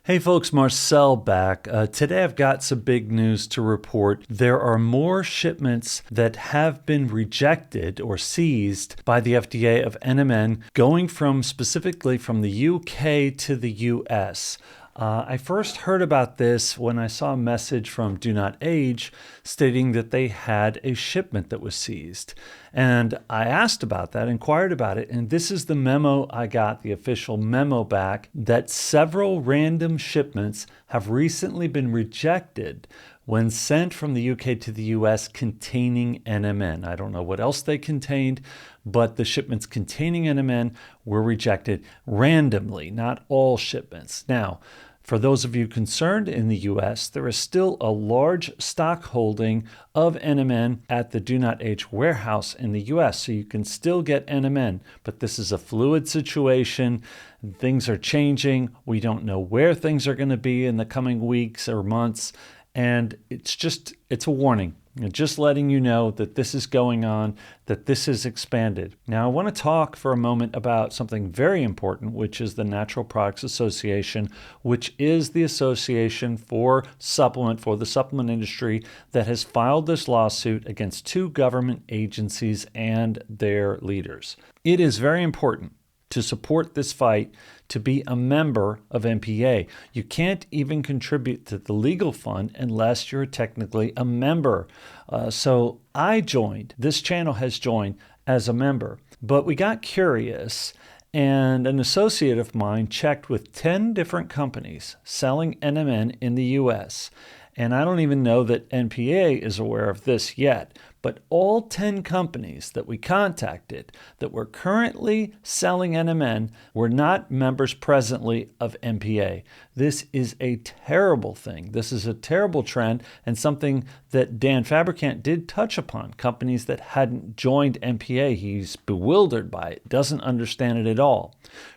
Hey folks, Marcel back. Today I've got some big news to report. There are more shipments that have been rejected or seized by the FDA of NMN going specifically from the UK to the US. I first heard about this when I saw a message from DoNotAge stating that they had a shipment that was seized. And I asked about that, inquired about it, and this is the memo I got, the official memo back, that several random shipments have recently been rejected when sent from the UK to the US containing NMN. I don't know what else they contained, but the shipments containing NMN were rejected randomly, not all shipments. Now, for those of you concerned in the US, there is still a large stock holding of NMN at the DoNotAge warehouse in the US, so you can still get NMN, but this is a fluid situation. Things are changing. We don't know where things are going to be in the coming weeks or months. And it's a warning. Just letting you know that this is going on, that this is expanded. Now, I want to talk for a moment about something very important, which is the Natural Products Association, which is the association for the supplement industry that has filed this lawsuit against two government agencies and their leaders. It is very important to support this fight, to be a member of NPA. You can't even contribute to the legal fund unless you're technically a member. So I joined, this channel has joined as a member, but we got curious and an associate of mine checked with 10 different companies selling NMN in the US. And I don't even know that NPA is aware of this yet, but all 10 companies that we contacted that were currently selling NMN were not members presently of NPA. This is a terrible thing. This is a terrible trend and something that Dan Fabricant did touch upon. Companies that hadn't joined NPA, he's bewildered by it, doesn't understand it at all.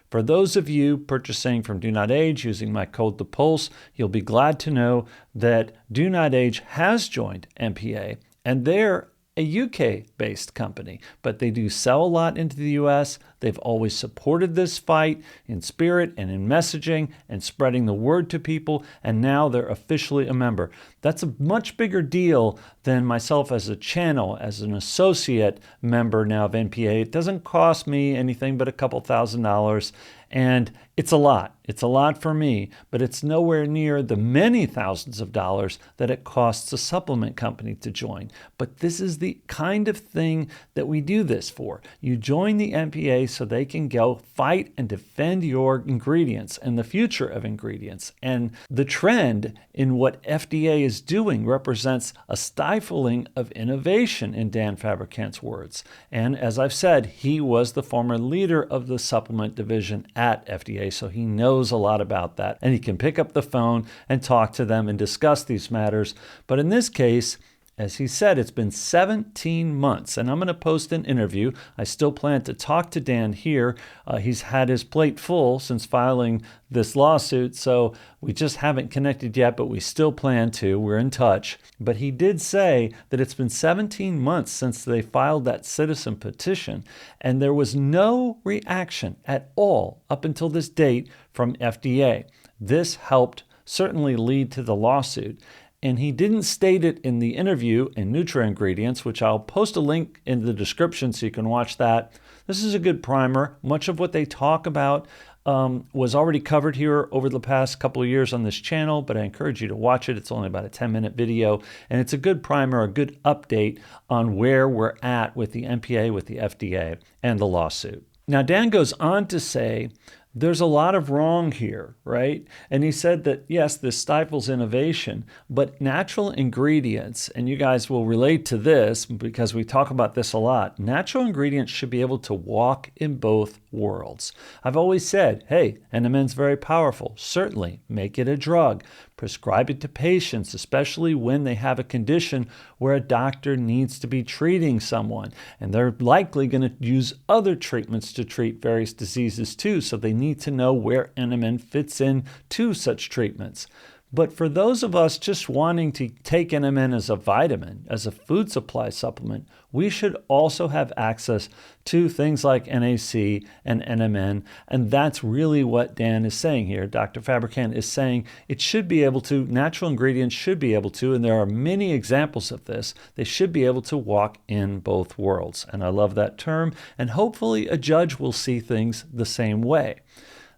For those of you purchasing from DoNotAge using my code ThePulse, you'll be glad to know that DoNotAge has joined NPA, and they're a UK-based company, but they do sell a lot into the US. They've always supported this fight in spirit and in messaging and spreading the word to people, and now they're officially a member. That's a much bigger deal than myself as a channel, as an associate member now of NPA. It doesn't cost me anything but a couple $1,000s, and it's a lot. It's a lot for me, but it's nowhere near the many thousands of dollars that it costs a supplement company to join. But this is the kind of thing that we do this for. You join the NPA so they can go fight and defend your ingredients and the future of ingredients. And the trend in what FDA is doing represents a stifling of innovation, in Dan Fabricant's words. And as I've said, he was the former leader of the supplement division at FDA, so he knows a lot about that, and he can pick up the phone and talk to them and discuss these matters. But in this case, as he said, it's been 17 months, and I'm going to post an interview. I still plan to talk to Dan here. He's had his plate full since filing this lawsuit, so we just haven't connected yet, but we still plan to. We're in touch. But he did say that it's been 17 months since they filed that citizen petition, and there was no reaction at all up until this date from FDA. This helped certainly lead to the lawsuit. And he didn't state it in the interview in NutraIngredients, which I'll post a link in the description so you can watch that. This is a good primer. Much of what they talk about was already covered here over the past couple of years on this channel, but I encourage you to watch it. It's only about a 10-minute video, and it's a good primer, a good update on where we're at with the NPA, with the FDA, and the lawsuit. Now, Dan goes on to say, there's a lot of wrong here, right? And he said that, yes, this stifles innovation, but natural ingredients, and you guys will relate to this because we talk about this a lot, natural ingredients should be able to walk in both worlds. I've always said, hey, NMN's very powerful. Certainly, make it a drug. Prescribe it to patients, especially when they have a condition where a doctor needs to be treating someone. And they're likely going to use other treatments to treat various diseases too, so they need to know where NMN fits in to such treatments. But for those of us just wanting to take NMN as a vitamin, as a food supply supplement, we should also have access to things like NAC and NMN. And that's really what Dan is saying here. Dr. Fabricant is saying it should be able to, natural ingredients should be able to, and there are many examples of this, they should be able to walk in both worlds. And I love that term. And hopefully a judge will see things the same way.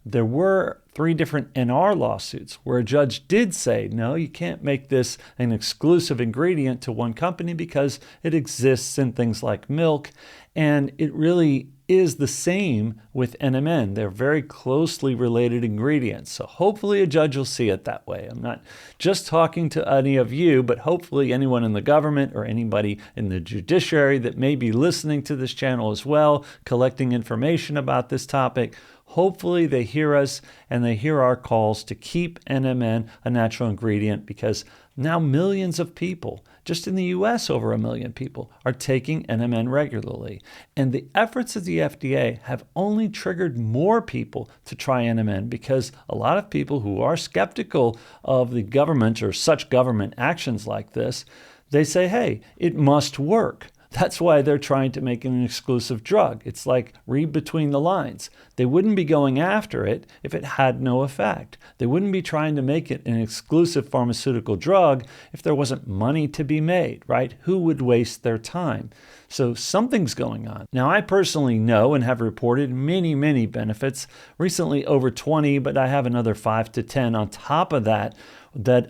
There were 3 different NR lawsuits where a judge did say, no, you can't make this an exclusive ingredient to one company because it exists in things like milk. And it really is the same with NMN. They're very closely related ingredients. So hopefully a judge will see it that way. I'm not just talking to any of you, but hopefully anyone in the government or anybody in the judiciary that may be listening to this channel as well, collecting information about this topic. Hopefully they hear us and they hear our calls to keep NMN a natural ingredient, because now millions of people, just in the US over 1 million people, are taking NMN regularly. And the efforts of the FDA have only triggered more people to try NMN, because a lot of people who are skeptical of the government or such government actions like this, they say, hey, it must work. That's why they're trying to make it an exclusive drug. It's like, read between the lines. They wouldn't be going after it if it had no effect. They wouldn't be trying to make it an exclusive pharmaceutical drug if there wasn't money to be made, right? Who would waste their time? So something's going on. Now, I personally know and have reported many, many benefits, recently over 20, but I have another 5 to 10 on top of that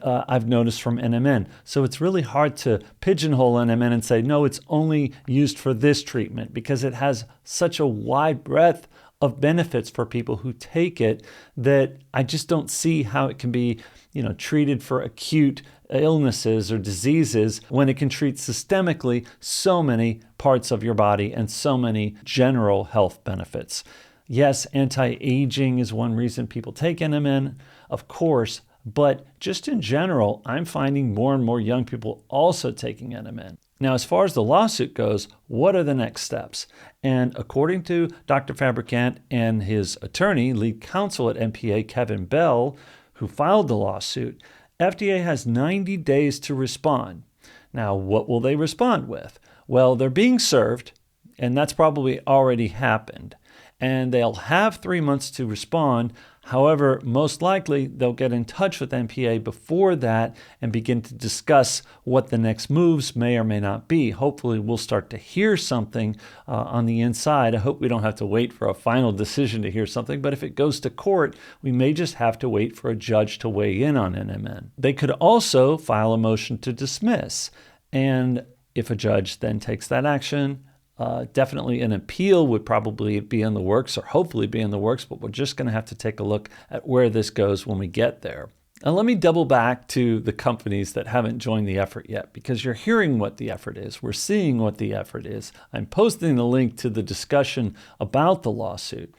I've noticed from NMN. So it's really hard to pigeonhole NMN and say, no, it's only used for this treatment, because it has such a wide breadth of benefits for people who take it that I just don't see how it can be, treated for acute illnesses or diseases when it can treat systemically so many parts of your body and so many general health benefits. Yes, anti-aging is one reason people take NMN, of course, but just in general, I'm finding more and more young people also taking NMN. Now, as far as the lawsuit goes, what are the next steps? And according to Dr. Fabricant and his attorney, lead counsel at NPA, Kevin Bell, who filed the lawsuit, FDA has 90 days to respond. Now, what will they respond with? Well, they're being served, and that's probably already happened. And they'll have 3 months to respond. However, most likely they'll get in touch with NPA before that and begin to discuss what the next moves may or may not be. Hopefully we'll start to hear something on the inside. I hope we don't have to wait for a final decision to hear something, but if it goes to court, we may just have to wait for a judge to weigh in on NMN. They could also file a motion to dismiss, and if a judge then takes that action, definitely an appeal would probably be in the works, or hopefully be in the works, but we're just going to have to take a look at where this goes when we get there. And let me double back to the companies that haven't joined the effort yet, because you're hearing what the effort is. We're seeing what the effort is. I'm posting the link to the discussion about the lawsuit.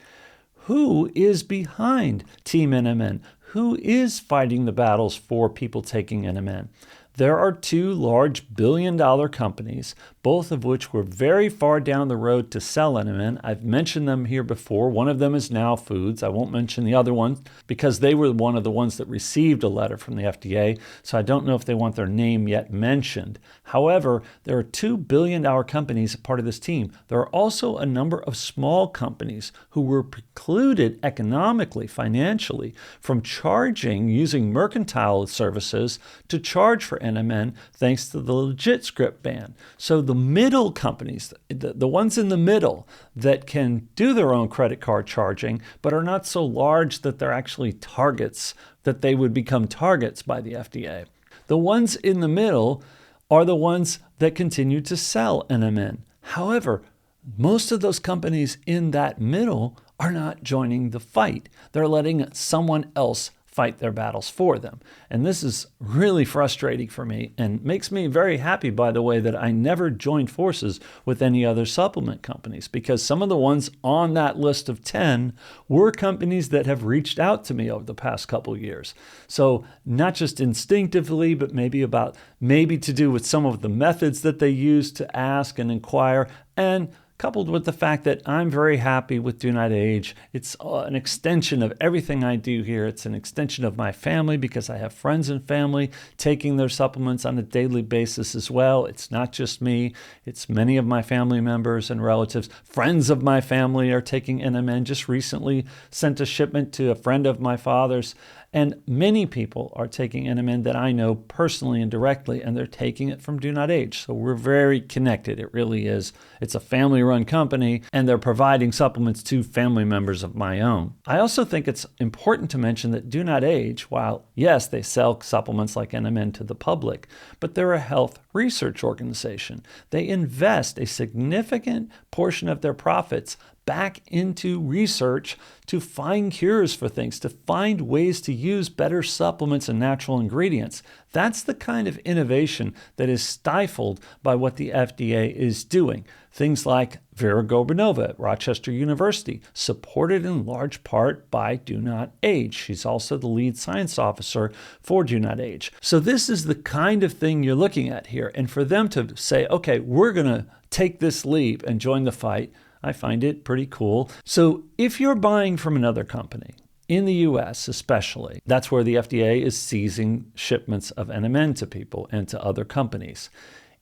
Who is behind Team NMN? Who is fighting the battles for people taking NMN? There are 2 large billion-dollar companies, both of which were very far down the road to sell NMN. I've mentioned them here before. One of them is Now Foods. I won't mention the other one because they were one of the ones that received a letter from the FDA, so I don't know if they want their name yet mentioned. However, there are 2 billion-dollar companies part of this team. There are also a number of small companies who were precluded economically, financially, from charging, using mercantile services to charge for NMN thanks to the legit script ban. So the middle companies, the ones in the middle that can do their own credit card charging, but are not so large that they're actually targets, that they would become targets by the FDA. The ones in the middle are the ones that continue to sell NMN. However, most of those companies in that middle are not joining the fight. They're letting someone else fight their battles for them. And this is really frustrating for me and makes me very happy, by the way, that I never joined forces with any other supplement companies, because some of the ones on that list of 10 were companies that have reached out to me over the past couple of years. So not just instinctively, but maybe to do with some of the methods that they use to ask and inquire, and coupled with the fact that I'm very happy with DoNotAge. It's an extension of everything I do here. It's an extension of my family because I have friends and family taking their supplements on a daily basis as well. It's not just me. It's many of my family members and relatives. Friends of my family are taking NMN. Just recently sent a shipment to a friend of my father's. And many people are taking NMN that I know personally and directly, and they're taking it from DoNotAge. So we're very connected. It really is. It's a family-run company, and they're providing supplements to family members of my own. I also think it's important to mention that DoNotAge, while yes, they sell supplements like NMN to the public, but they're a health research organization. They invest a significant portion of their profits back into research to find cures for things, to find ways to use better supplements and natural ingredients. That's the kind of innovation that is stifled by what the FDA is doing. Things like Vera Gorbanova at Rochester University, supported in large part by DoNotAge. She's also the lead science officer for DoNotAge. So this is the kind of thing you're looking at here. And for them to say, okay, we're going to take this leap and join the fight, I find it pretty cool. So if you're buying from another company, in the US especially, that's where the FDA is seizing shipments of NMN to people and to other companies.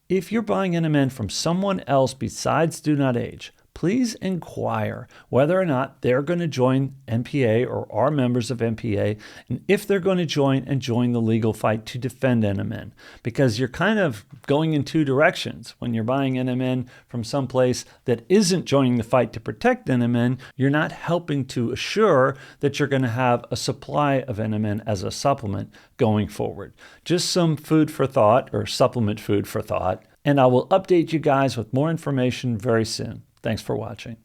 If you're buying NMN from someone else besides DoNotAge, please inquire whether or not they're going to join NPA or are members of NPA, and if they're going to join the legal fight to defend NMN. Because you're kind of going in two directions. When you're buying NMN from someplace that isn't joining the fight to protect NMN, you're not helping to assure that you're going to have a supply of NMN as a supplement going forward. Just some food for thought, or supplement food for thought, and I will update you guys with more information very soon. Thanks for watching.